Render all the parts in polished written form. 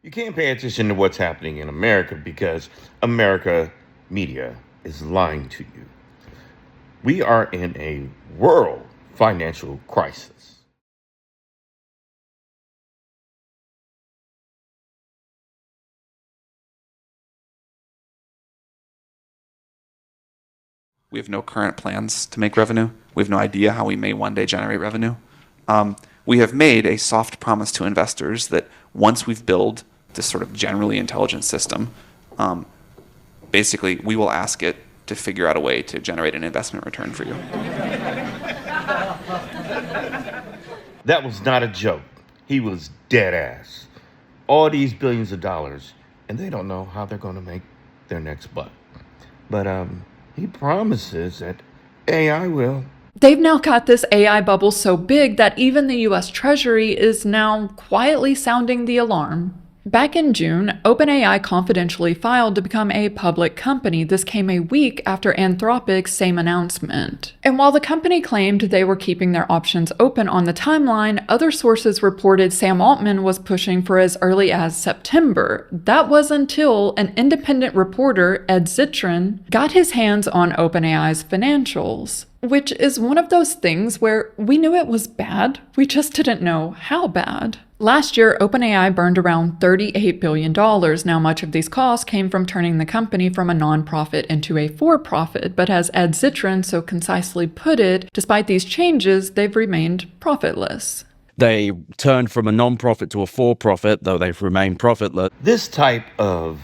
You can't pay attention to what's happening in America because America media is lying to you. We are in a world financial crisis. We have no current plans to make revenue. We have no idea how we may one day generate revenue. We have made a soft promise to investors that once we've built this sort of generally intelligent system, basically we will ask it to figure out a way to generate an investment return for you. That was not a joke. He was dead ass. All these billions of dollars, and they don't know how they're going to make their next buck. But he promises that AI will. They've now got this AI bubble so big that even the US Treasury is now quietly sounding the alarm. Back in June, OpenAI confidentially filed to become a public company. This came a week after Anthropic's same announcement. And while the company claimed they were keeping their options open on the timeline, other sources reported Sam Altman was pushing for as early as September. That was until an independent reporter, Ed Zitron, got his hands on OpenAI's financials. Which is one of those things where we knew it was bad, we just didn't know how bad. Last year, OpenAI burned around $38 billion. Now, much of these costs came from turning the company from a nonprofit into a for-profit, but as Ed Zitron so concisely put it, despite these changes, they've remained profitless. They turned from a non-profit to a for-profit, though they've remained profitless. This type of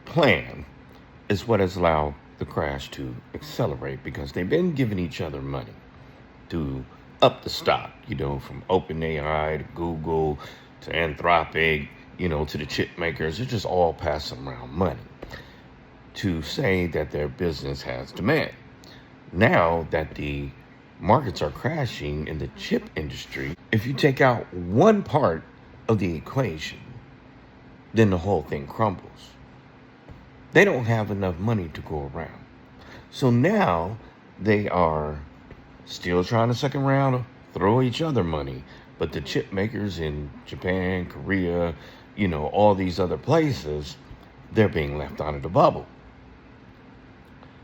plan is what has allowed the crash to accelerate because they've been giving each other money to up the stock, from OpenAI to Google to Anthropic, to the chip makers. They're just all passing around money to say that their business has demand. Now that the markets are crashing in the chip industry, if you take out one part of the equation, then the whole thing crumbles. They don't have enough money to go around. So now they are still trying to second round, throw each other money. But the chip makers in Japan, Korea, all these other places, they're being left out of the bubble.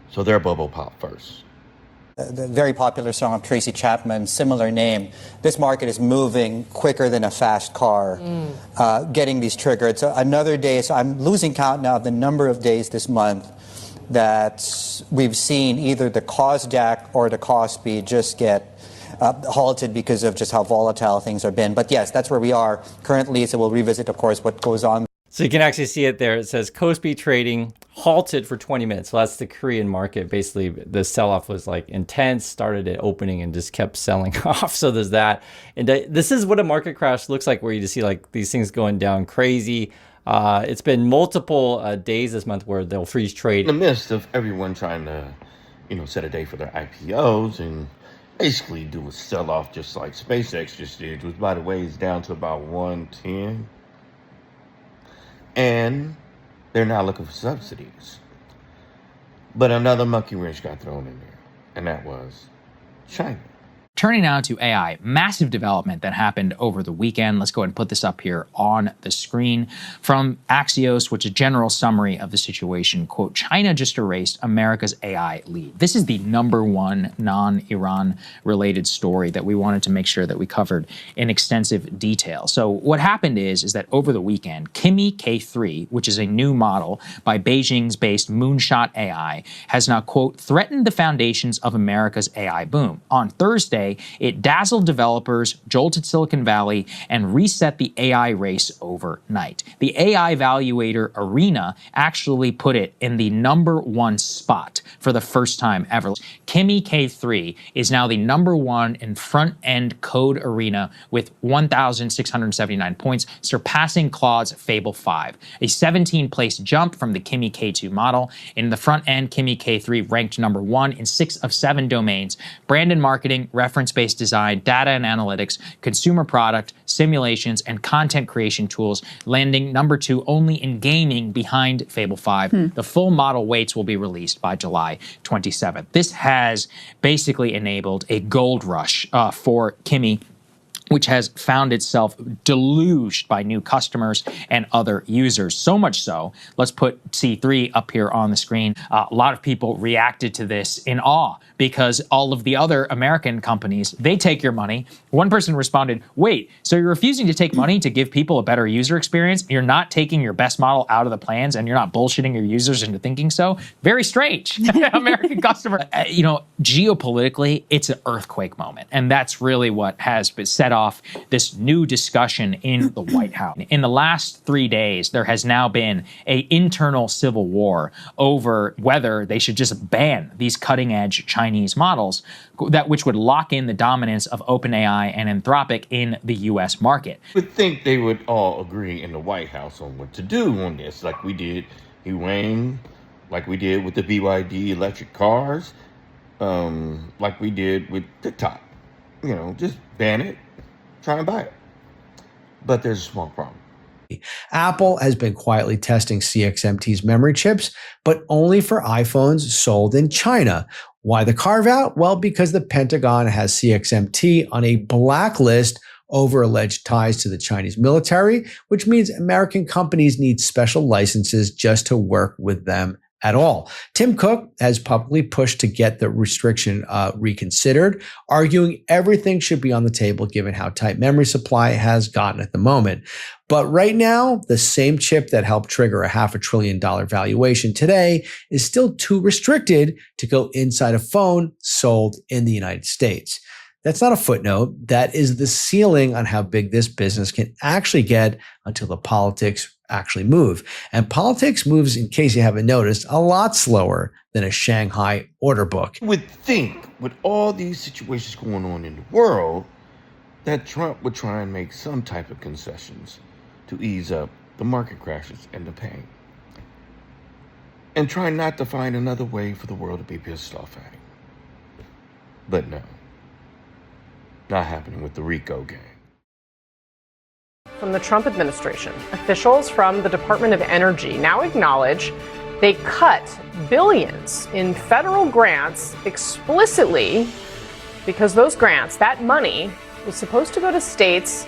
So their bubble popped first. The very popular song of Tracy Chapman, similar name. This market is moving quicker than a fast car, getting these triggered. So another day, so I'm losing count now of the number of days this month that we've seen either the COSDAQ or the KOSPI just get halted because of just how volatile things have been. But yes, that's where we are currently. So we'll revisit, of course, what goes on. So you can actually see it there. It says KOSPI trading halted for 20 minutes. So that's the Korean market. Basically, the sell-off was intense, started at opening and just kept selling off. So there's that. And this is what a market crash looks like, where you just see these things going down crazy. It's been multiple days this month where they'll freeze trade. In the midst of everyone trying to, set a date for their IPOs and basically do a sell-off just like SpaceX just did, which, by the way, is down to about 110. And they're now looking for subsidies. But another monkey wrench got thrown in there, and that was China. Turning now to AI, massive development that happened over the weekend. Let's go ahead and put this up here on the screen. From Axios, which is a general summary of the situation, quote, China just erased America's AI lead. This is the #1 non-Iran related story that we wanted to make sure that we covered in extensive detail. So what happened is that over the weekend, Kimi K3, which is a new model by Beijing's based Moonshot AI, has now, quote, threatened the foundations of America's AI boom. On Thursday, it dazzled developers, jolted Silicon Valley, and reset the AI race overnight. The AI valuator Arena actually put it in the #1 spot for the first time ever. Kimi K3 is now the #1 in front-end code arena with 1,679 points, surpassing Claude's Fable 5, a 17-place jump from the Kimi K2 model. In the front end, Kimi K3 ranked #1 in 6 of 7 domains: brand and marketing, reference-based design, data and analytics, consumer product, simulations, and content creation tools, landing #2 only in gaming behind Fable 5. The full model weights will be released by July 27th. This has basically enabled a gold rush for Kimi which has found itself deluged by new customers and other users. So much so, let's put C3 up here on the screen. A lot of people reacted to this in awe because all of the other American companies, they take your money. One person responded, wait, so you're refusing to take money to give people a better user experience? You're not taking your best model out of the plans and you're not bullshitting your users into thinking so? Very strange. American customer. Geopolitically, it's an earthquake moment. And that's really what has been set off this new discussion in the White House. In the last 3 days, there has now been an internal civil war over whether they should just ban these cutting-edge Chinese models, which would lock in the dominance of OpenAI and Anthropic in the U.S. market. I would think they would all agree in the White House on what to do on this, like we did like we did with the BYD electric cars, like we did with TikTok. Just ban it. Try and buy it. But there's a small problem. Apple has been quietly testing CXMT's memory chips, but only for iPhones sold in China. Why the carve out? Well, because the Pentagon has CXMT on a blacklist over alleged ties to the Chinese military, which means American companies need special licenses just to work with them at all. Tim Cook has publicly pushed to get the restriction reconsidered, arguing everything should be on the table given how tight memory supply has gotten at the moment. But right now, the same chip that helped trigger a $500 billion valuation today is still too restricted to go inside a phone sold in the United States. That's not a footnote. That is the ceiling on how big this business can actually get until the politics actually move. And politics moves, in case you haven't noticed, a lot slower than a Shanghai order book. You would think with all these situations going on in the world that Trump would try and make some type of concessions to ease up the market crashes and the pain. And try not to find another way for the world to be pissed off at him. But no. Not happening with the RICO gang. From the Trump administration, officials from the Department of Energy now acknowledge they cut billions in federal grants explicitly because those grants, that money, was supposed to go to states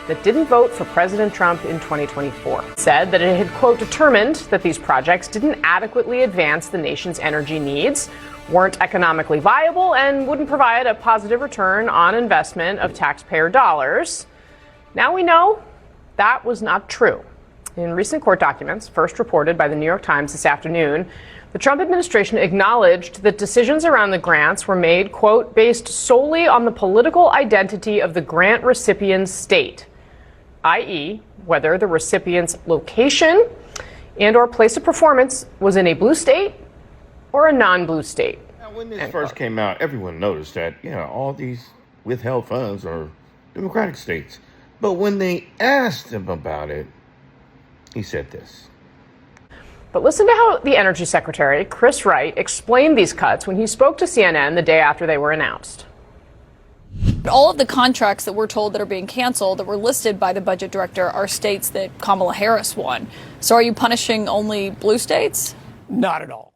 that didn't vote for President Trump in 2024. It said that it had, quote, determined that these projects didn't adequately advance the nation's energy needs, weren't economically viable, and wouldn't provide a positive return on investment of taxpayer dollars. Now we know that was not true. In recent court documents, first reported by the New York Times this afternoon, the Trump administration acknowledged that decisions around the grants were made, quote, based solely on the political identity of the grant recipient's state, i.e., whether the recipient's location and or place of performance was in a blue state or a non-blue state. Now, when this first came out, everyone noticed that, all these withheld funds are Democratic states. But when they asked him about it, he said this. But listen to how the Energy Secretary, Chris Wright, explained these cuts when he spoke to CNN the day after they were announced. All of the contracts that we're told that are being canceled that were listed by the budget director are states that Kamala Harris won. So are you punishing only blue states? Not at all.